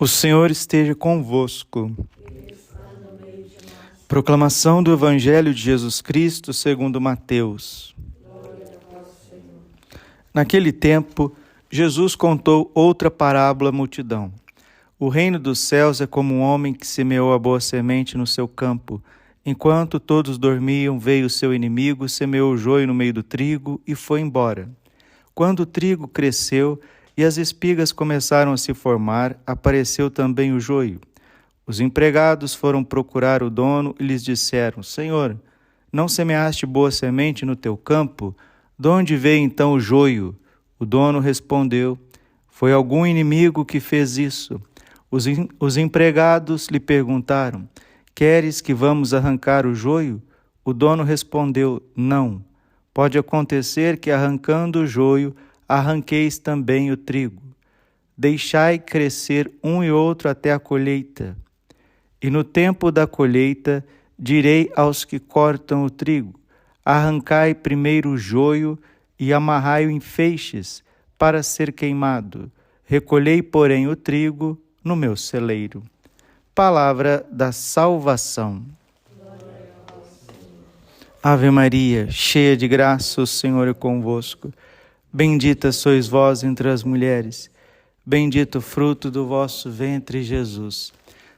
O Senhor esteja convosco. Proclamação do Evangelho de Jesus Cristo segundo Mateus. Naquele tempo, Jesus contou outra parábola à multidão. O reino dos céus é como um homem que semeou a boa semente no seu campo. Enquanto todos dormiam, veio o seu inimigo, semeou o joio no meio do trigo e foi embora. Quando o trigo cresceu e as espigas começaram a se formar, apareceu também o joio. Os empregados foram procurar o dono e lhes disseram: Senhor, não semeaste boa semente no teu campo? De onde veio então o joio? O dono respondeu: Foi algum inimigo que fez isso. Os empregados lhe perguntaram: Queres que vamos arrancar o joio? O dono respondeu: Não. Pode acontecer que, arrancando o joio, arranqueis também o trigo. Deixai crescer um e outro até a colheita. E no tempo da colheita, direi aos que cortam o trigo: arrancai primeiro o joio e amarrai-o em feixes para ser queimado. Recolhei, porém, o trigo no meu celeiro. Palavra da salvação. Ave Maria, cheia de graça, o Senhor é convosco. Bendita sois vós entre as mulheres, bendito o fruto do vosso ventre, Jesus.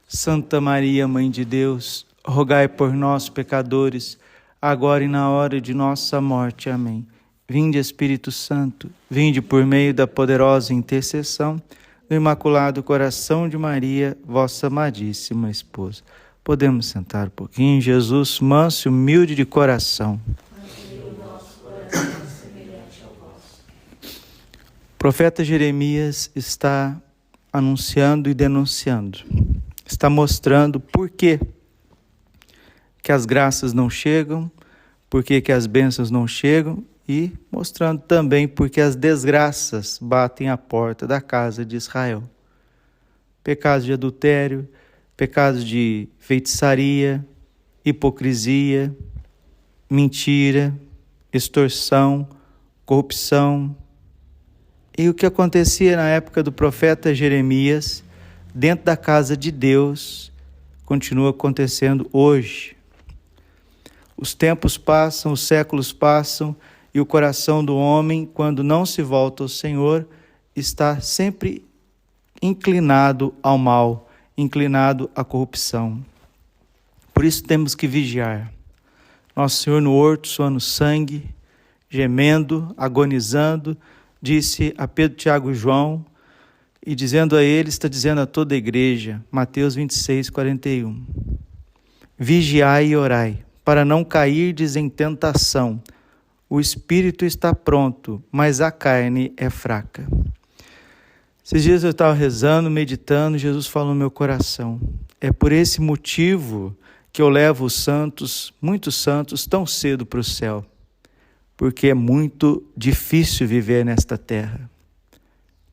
Santa Maria, Mãe de Deus, rogai por nós, pecadores, agora e na hora de nossa morte. Amém. Vinde, Espírito Santo, vinde por meio da poderosa intercessão do Imaculado Coração de Maria, vossa amadíssima esposa. Podemos sentar um pouquinho. Jesus, manso e humilde de coração. O profeta Jeremias está anunciando e denunciando. Está mostrando por que as graças não chegam, por que as bênçãos não chegam e mostrando também por que as desgraças batem à porta da casa de Israel. Pecados de adultério, pecados de feitiçaria, hipocrisia, mentira, extorsão, corrupção. E o que acontecia na época do profeta Jeremias, dentro da casa de Deus, continua acontecendo hoje. Os tempos passam, os séculos passam, e o coração do homem, quando não se volta ao Senhor, está sempre inclinado ao mal, inclinado à corrupção. Por isso temos que vigiar. Nosso Senhor no horto, suando sangue, gemendo, agonizando, disse a Pedro, Tiago e João, e dizendo a eles, está dizendo a toda a igreja, Mateus 26, 41. Vigiai e orai, para não cairdes em tentação. O espírito está pronto, mas a carne é fraca. Esses dias eu estava rezando, meditando, Jesus falou no meu coração. É por esse motivo que eu levo os santos, muitos santos, tão cedo para o céu. Porque é muito difícil viver nesta terra.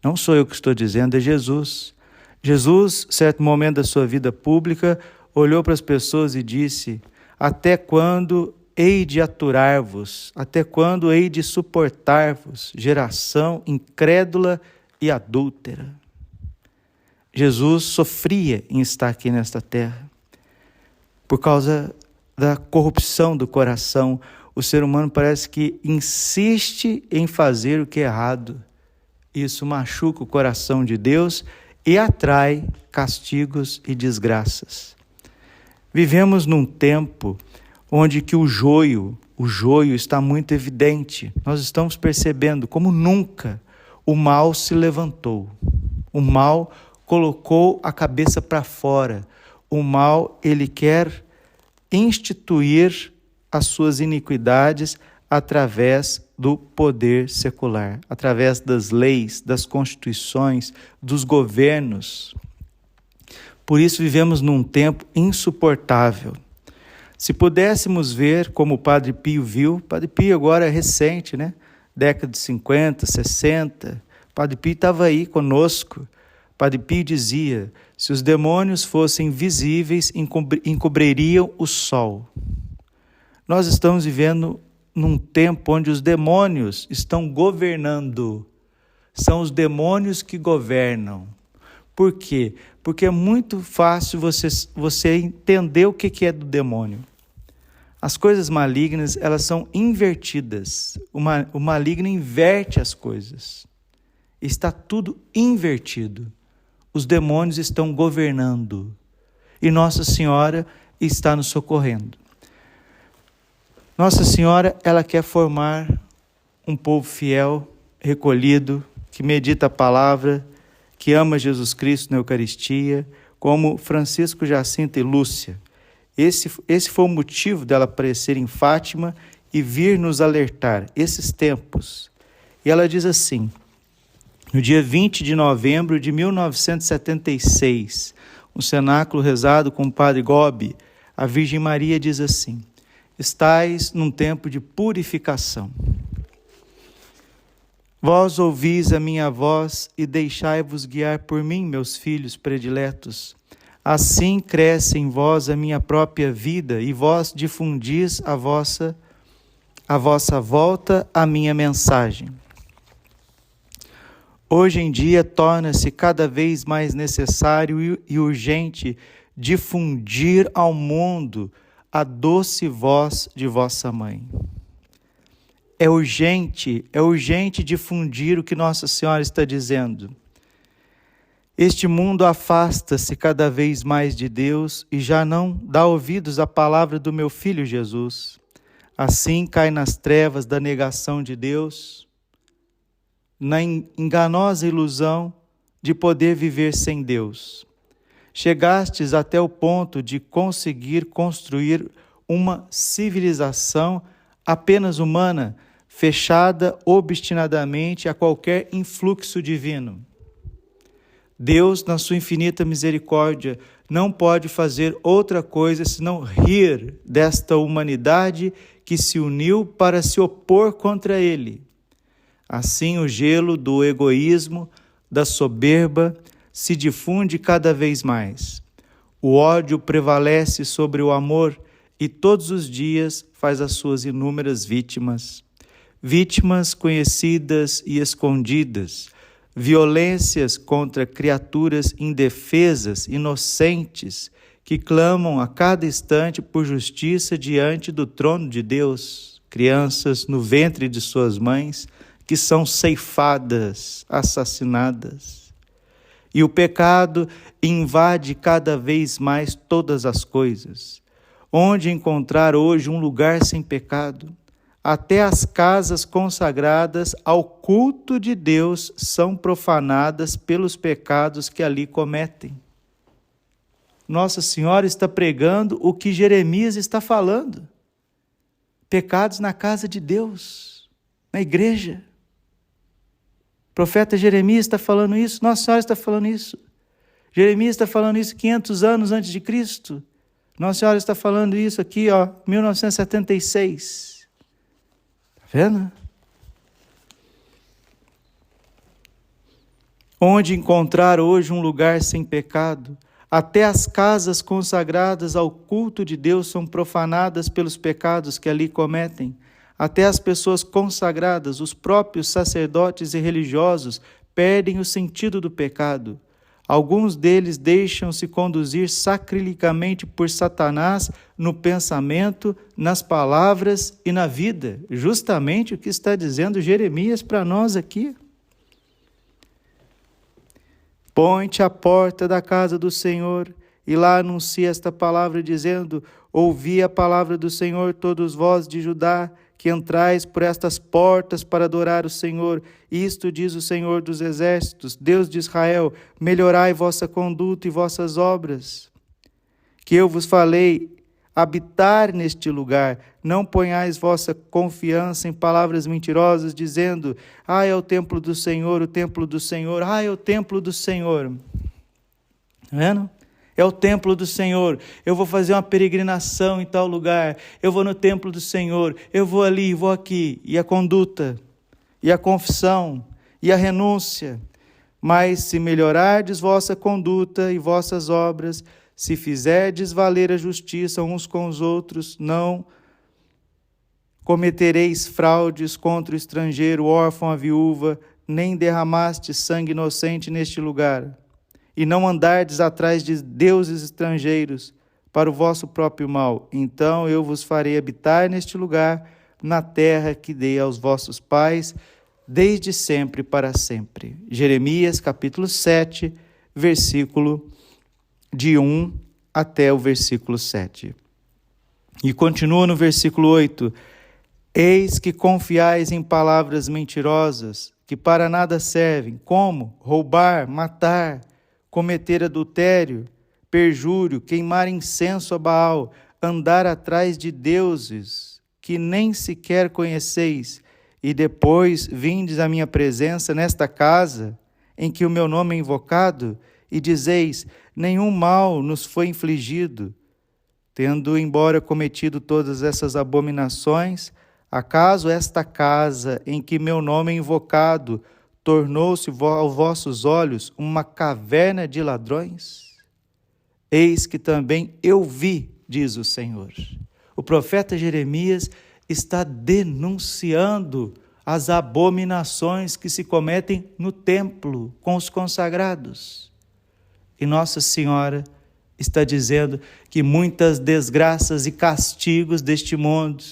Não sou eu que estou dizendo, é Jesus. Jesus, certo momento da sua vida pública, olhou para as pessoas e disse: até quando hei de aturar-vos? Até quando hei de suportar-vos? Geração incrédula e adúltera. Jesus sofria em estar aqui nesta terra. Por causa da corrupção do coração, o ser humano parece que insiste em fazer o que é errado. Isso machuca o coração de Deus e atrai castigos e desgraças. Vivemos num tempo onde que o joio está muito evidente. Nós estamos percebendo como nunca o mal se levantou. O mal colocou a cabeça para fora. O mal, ele quer instituir as suas iniquidades através do poder secular, através das leis, das constituições, dos governos. Por isso vivemos num tempo insuportável. Se pudéssemos ver como o Padre Pio viu, Padre Pio agora é recente, né? Década de 50, 60, Padre Pio estava aí conosco. Padre Pio dizia: se os demônios fossem visíveis, encobririam o sol. Nós estamos vivendo num tempo onde os demônios estão governando. São os demônios que governam. Por quê? Porque é muito fácil você entender o que é do demônio. As coisas malignas, elas são invertidas. O maligno inverte as coisas. Está tudo invertido. Os demônios estão governando. E Nossa Senhora está nos socorrendo. Nossa Senhora, ela quer formar um povo fiel, recolhido, que medita a palavra, que ama Jesus Cristo na Eucaristia, como Francisco Jacinto e Lúcia. Esse foi o motivo dela aparecer em Fátima e vir nos alertar, esses tempos. E ela diz assim, no dia 20 de novembro de 1976, um cenáculo rezado com o Padre Gobi, a Virgem Maria diz assim, estais num tempo de purificação. Vós ouvis a minha voz e deixai-vos guiar por mim, meus filhos prediletos. Assim cresce em vós a minha própria vida e vós difundis a vossa volta à minha mensagem. Hoje em dia torna-se cada vez mais necessário e urgente difundir ao mundo a doce voz de vossa mãe. É urgente difundir o que Nossa Senhora está dizendo. Este mundo afasta-se cada vez mais de Deus e já não dá ouvidos à palavra do meu Filho Jesus. Assim cai nas trevas da negação de Deus, na enganosa ilusão de poder viver sem Deus. Chegastes até o ponto de conseguir construir uma civilização apenas humana, fechada obstinadamente a qualquer influxo divino. Deus, na sua infinita misericórdia, não pode fazer outra coisa senão rir desta humanidade que se uniu para se opor contra Ele. Assim, o gelo do egoísmo, da soberba, se difunde cada vez mais. O ódio prevalece sobre o amor e todos os dias faz as suas inúmeras vítimas. Vítimas conhecidas e escondidas, violências contra criaturas indefesas, inocentes, que clamam a cada instante por justiça diante do trono de Deus, crianças no ventre de suas mães, que são ceifadas, assassinadas. E o pecado invade cada vez mais todas as coisas. Onde encontrar hoje um lugar sem pecado? Até as casas consagradas ao culto de Deus são profanadas pelos pecados que ali cometem. Nossa Senhora está pregando o que Jeremias está falando. Pecados na casa de Deus, na igreja. O profeta Jeremias está falando isso, Nossa Senhora está falando isso. Jeremias está falando isso 500 anos antes de Cristo. Nossa Senhora está falando isso aqui, 1976. Vendo? Onde encontrar hoje um lugar sem pecado? Até as casas consagradas ao culto de Deus são profanadas pelos pecados que ali cometem. Até as pessoas consagradas, os próprios sacerdotes e religiosos, perdem o sentido do pecado. Alguns deles deixam-se conduzir sacrilegamente por Satanás no pensamento, nas palavras e na vida. Justamente o que está dizendo Jeremias para nós aqui. Põe-te à porta da casa do Senhor e lá anuncia esta palavra dizendo, ouvi a palavra do Senhor todos vós de Judá, que entrais por estas portas para adorar o Senhor. Isto diz o Senhor dos Exércitos, Deus de Israel, melhorai vossa conduta e vossas obras. Que eu vos falei, habitar neste lugar, não ponhais vossa confiança em palavras mentirosas, dizendo, é o templo do Senhor, o templo do Senhor, é o templo do Senhor. Está vendo? É o templo do Senhor, eu vou fazer uma peregrinação em tal lugar, eu vou no templo do Senhor, eu vou ali, vou aqui. E a conduta, e a confissão, e a renúncia. Mas se melhorardes vossa conduta e vossas obras, se fizerdes valer a justiça uns com os outros, não cometereis fraudes contra o estrangeiro, o órfão, a viúva, nem derramastes sangue inocente neste lugar. e não andardes atrás de deuses estrangeiros para o vosso próprio mal. Então eu vos farei habitar neste lugar, na terra que dei aos vossos pais, desde sempre para sempre. Jeremias capítulo 7, versículo de 1 até o versículo 7. E continua no versículo 8: Eis que confiais em palavras mentirosas, que para nada servem, como roubar, matar, cometer adultério, perjúrio, queimar incenso a Baal, andar atrás de deuses que nem sequer conheceis, e depois vindes à minha presença nesta casa, em que o meu nome é invocado, e dizeis: nenhum mal nos foi infligido. Tendo embora cometido todas essas abominações, acaso esta casa em que meu nome é invocado tornou-se aos vossos olhos uma caverna de ladrões? Eis que também eu vi, diz o Senhor. O profeta Jeremias está denunciando as abominações que se cometem no templo com os consagrados. E Nossa Senhora está dizendo que muitas desgraças e castigos deste mundo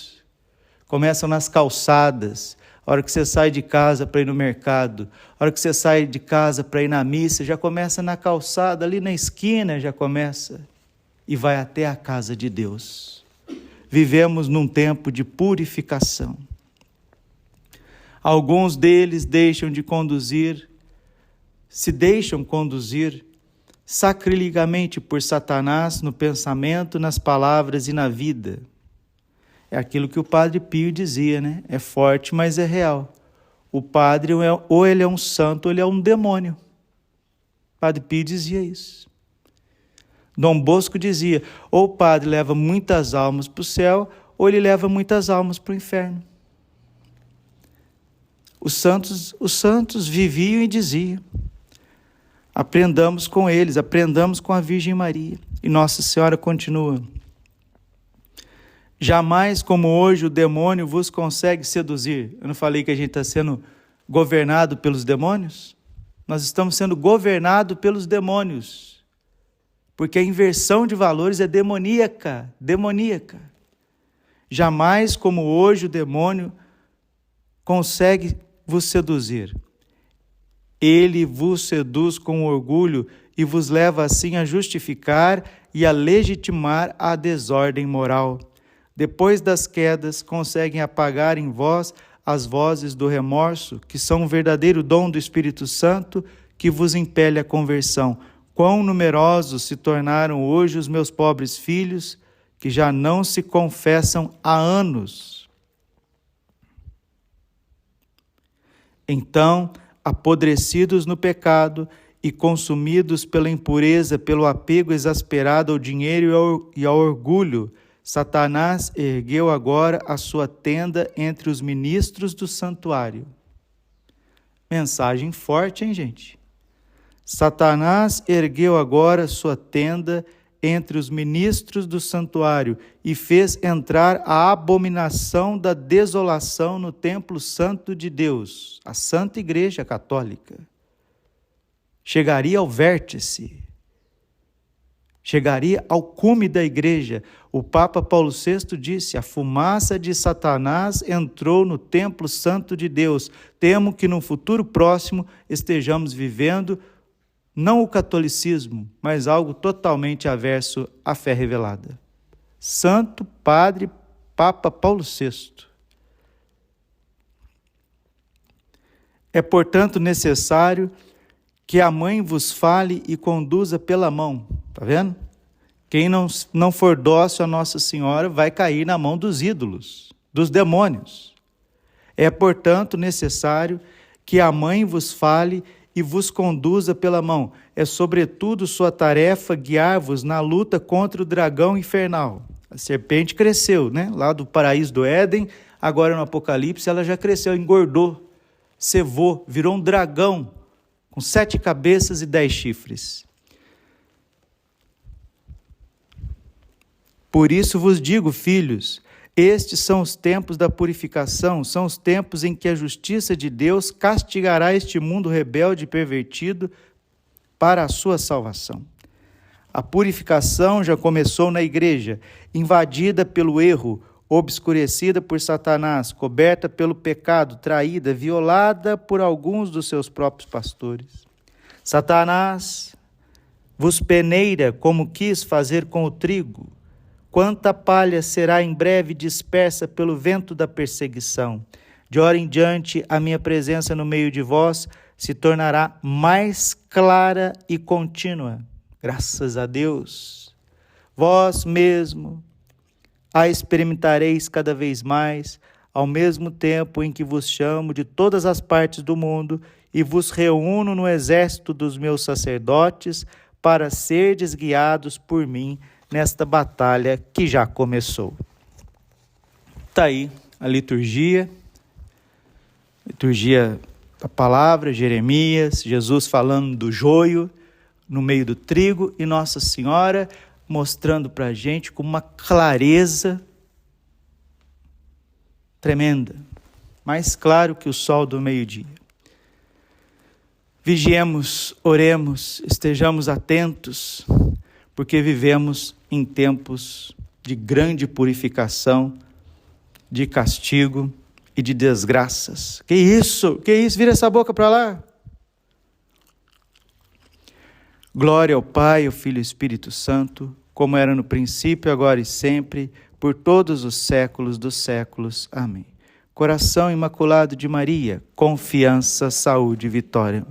começam nas calçadas. A hora que você sai de casa para ir no mercado, a hora que você sai de casa para ir na missa, já começa na calçada, ali na esquina já começa, e vai até a casa de Deus. Vivemos num tempo de purificação. Alguns deles se deixam conduzir sacrilegamente por Satanás no pensamento, nas palavras e na vida. É aquilo que o Padre Pio dizia, né? É forte, mas é real. O padre, ou ele é um santo, ou ele é um demônio. O Padre Pio dizia isso. Dom Bosco dizia: ou o padre leva muitas almas para o céu, ou ele leva muitas almas para o inferno. Os santos viviam e diziam. Aprendamos com eles, aprendamos com a Virgem Maria. E Nossa Senhora continua: jamais como hoje o demônio vos consegue seduzir. Eu não falei que a gente está sendo governado pelos demônios? Nós estamos sendo governados pelos demônios. Porque a inversão de valores é demoníaca. Jamais como hoje o demônio consegue vos seduzir. Ele vos seduz com orgulho e vos leva assim a justificar e a legitimar a desordem moral. Depois das quedas, conseguem apagar em vós as vozes do remorso, que são um verdadeiro dom do Espírito Santo que vos impele à conversão. Quão numerosos se tornaram hoje os meus pobres filhos, que já não se confessam há anos. Então, apodrecidos no pecado e consumidos pela impureza, pelo apego exasperado ao dinheiro e ao orgulho, Satanás ergueu agora a sua tenda entre os ministros do santuário. Mensagem forte, hein, gente? Satanás ergueu agora sua tenda entre os ministros do santuário e fez entrar a abominação da desolação no templo santo de Deus, a Santa Igreja Católica. Chegaria ao vértice, chegaria ao cume da igreja. O Papa Paulo VI disse: a fumaça de Satanás entrou no templo santo de Deus. Temo que no futuro próximo estejamos vivendo não o catolicismo, mas algo totalmente averso à fé revelada. Santo Padre Papa Paulo VI. É, portanto, necessário que a mãe vos fale e conduza pela mão. Está vendo? Quem não for dócil a Nossa Senhora vai cair na mão dos ídolos, dos demônios. É, portanto, necessário que a mãe vos fale e vos conduza pela mão. É, sobretudo, sua tarefa guiar-vos na luta contra o dragão infernal. A serpente cresceu, né? Lá do paraíso do Éden, agora no Apocalipse, ela já cresceu, engordou, cevou, virou um dragão com 7 cabeças e 10 chifres. Por isso vos digo, filhos, estes são os tempos da purificação, são os tempos em que a justiça de Deus castigará este mundo rebelde e pervertido para a sua salvação. A purificação já começou na igreja, invadida pelo erro, obscurecida por Satanás, coberta pelo pecado, traída, violada por alguns dos seus próprios pastores. Satanás vos peneira como quis fazer com o trigo. Quanta palha será em breve dispersa pelo vento da perseguição. De hora em diante, a minha presença no meio de vós se tornará mais clara e contínua. Graças a Deus. Vós mesmo a experimentareis cada vez mais, ao mesmo tempo em que vos chamo de todas as partes do mundo e vos reúno no exército dos meus sacerdotes para serdes guiados por mim nesta batalha que já começou. Está aí a liturgia da palavra, Jeremias, Jesus falando do joio no meio do trigo e Nossa Senhora mostrando para a gente com uma clareza tremenda, mais claro que o sol do meio-dia. Vigiemos, oremos, estejamos atentos, porque vivemos em tempos de grande purificação, de castigo e de desgraças. Que isso? Que isso? Vira essa boca para lá. Glória ao Pai, ao Filho e ao Espírito Santo, como era no princípio, agora e sempre, por todos os séculos dos séculos. Amém. Coração Imaculado de Maria, confiança, saúde e vitória.